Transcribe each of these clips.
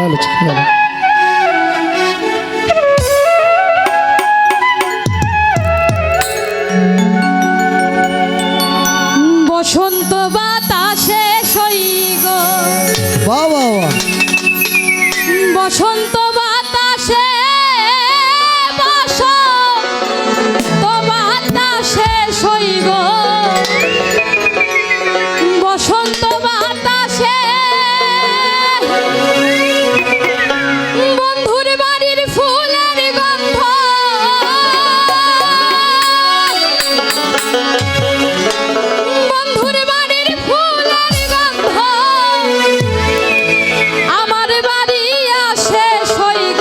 ভালো ভালো। বসন্ত বাতাসে সইগ বাবা বসন্ত বাতাসে বসন্ত বাতাসে সইগ বসন্ত বাতাসে বন্ধুর বাড়ির ফুলের গন্ধ বন্ধুর বাড়ির ফুলের গন্ধ আমার বাড়ি আসে সইগ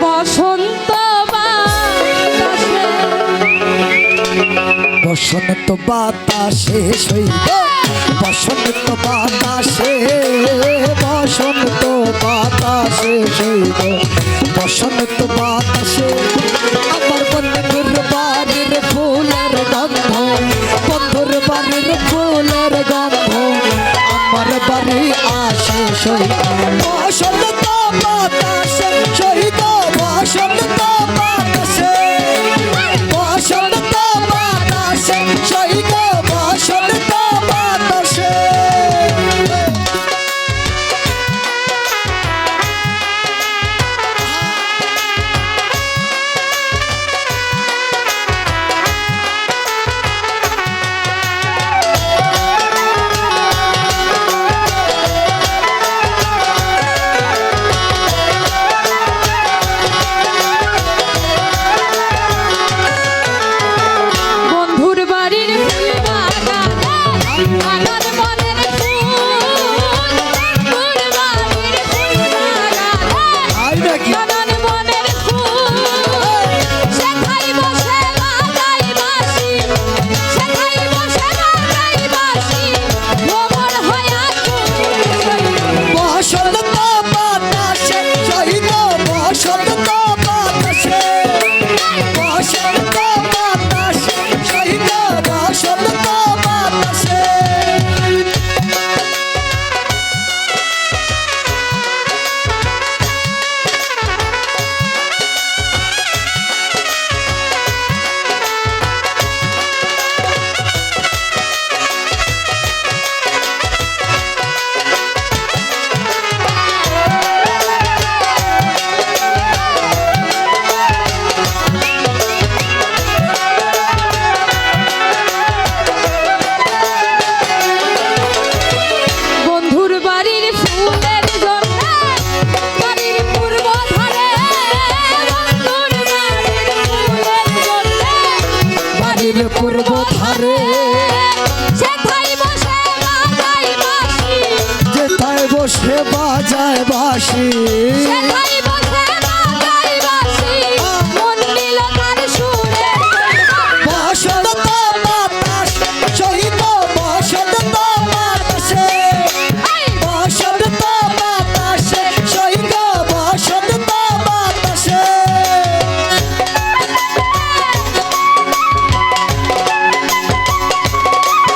বসন্ত বাতাসে বসন্ত বাতাসে সইব বসন্ত বাতাসে বসন্ত বাতাসে সইব বসন্ত বাতাসে আমার বন্ধুর বাড়ির ফুলের গন্ধ বন্ধুর বাড়ির ফুলের গন্ধ আমার বাড়ি আসে সইব বসন্ত বাতাসে সইব বসন্ত বাতাসে বসন্ত বাতাসে সইব বসন্ত বাতাসে বন্ধুর বাড়ির ফুল বাগানে আমার মনের ফুল বন্ধুর বাড়ির ফুল বাগানে আমার মনের ফুল সেখাই বসে বাজাই বাঁশি সেখাই বসে বাজাই বাঁশি ভ্রমণ হয়া বসন্ত বাতাসে সইব বসন্ত বাতাসে বসন্ত বাতাসে সইব বসন্ত বাতাসে বন্ধুর বাড়ির ফুলের জন্য বাড়ির পূর্ব ধারে বন্ধুর বাড়ির ফুলের জন্য বাড়ির পূর্ব ধারে সেখাই বসে বাজাই বাঁশি যেথায় বসে বাজায় বাঁশি সেখাই বসে বাজাই বাঁশি মন নিল তার সুরে বসন্ত বাতাস সইব বসন্ত বাতাসে বসন্ত বাতাসে সইব বসন্ত বাতাসে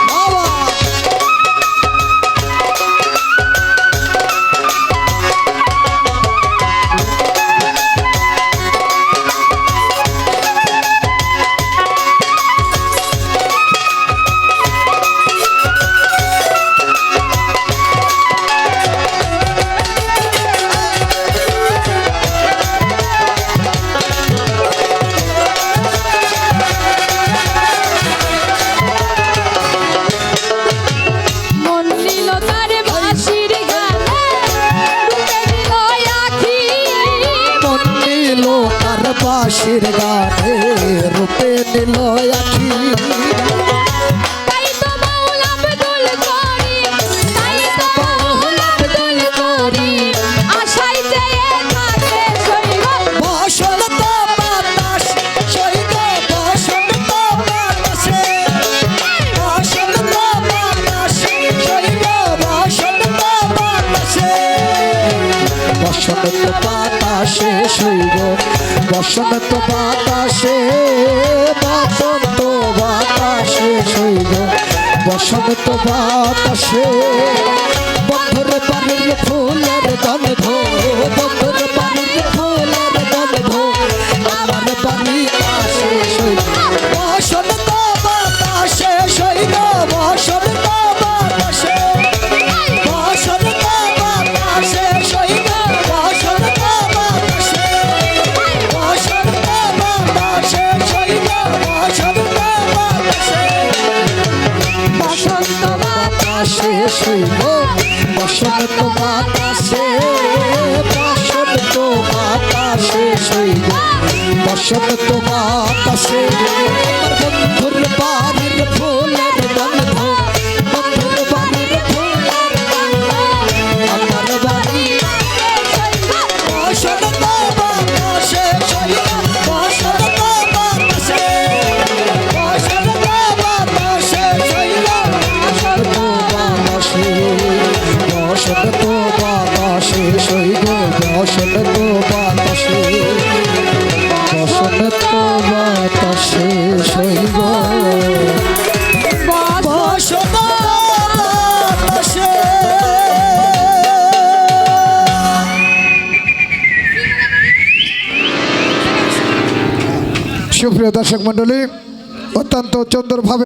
বাবা মন নিল তার বাঁশির গানে রূপে নিল আখি মন নিল তার বাঁশির গানে রূপে নিল আখি তাই তো বাউল আব্দুল করি তাই তো বাউল আব্দুল করি আশাই চেয়ে থাকে সইব বসন্ত বাতাস সইব বসন্ত বাতাসে বসন্ত বাতাসে সইব বসন্ত বাতাসে বসন্ত বাতাসে সইব বসন্ত বাতাসে বসন্ত বাতাসে সইব বসন্ত বাতাসে বন্ধুর বাড়ির ফুলের গন্ধ বন্ধুর বাড়ির ফুলের গন্ধ আমার বাড়ি আসে শৈল বসন্ত বাতাসে শৈল বসন্ত বাতাসে বসন্ত বাতাসে শৈল বসন্ত বাতাসে বসন্ত বাতাসে শৈল বসন্ত বাতাসে বসন্ত বাতাসে শৈল বসন্ত বাতাসে বসন্ত বাতাসে শৈল বসন্ত বাতাসে আমার বন্ধুর বাড়ির ফুলের গন্ধ বন্ধুর বাড়ির ফুলের গন্ধ আমার বাড়ি বসন্ত বাতাসে শৈল বসন্ত বাতাসে বসন্ত বাতাসে শৈল বসন্ত বাতাসে বসন্ত বাতাসে শৈল বসন্ত বাতাসে বসন্ত বাতাসে শৈল বসন্ত বাতাসে সুপ্রিয় দর্শক মন্ডলী অত্যন্ত সুন্দরভাবে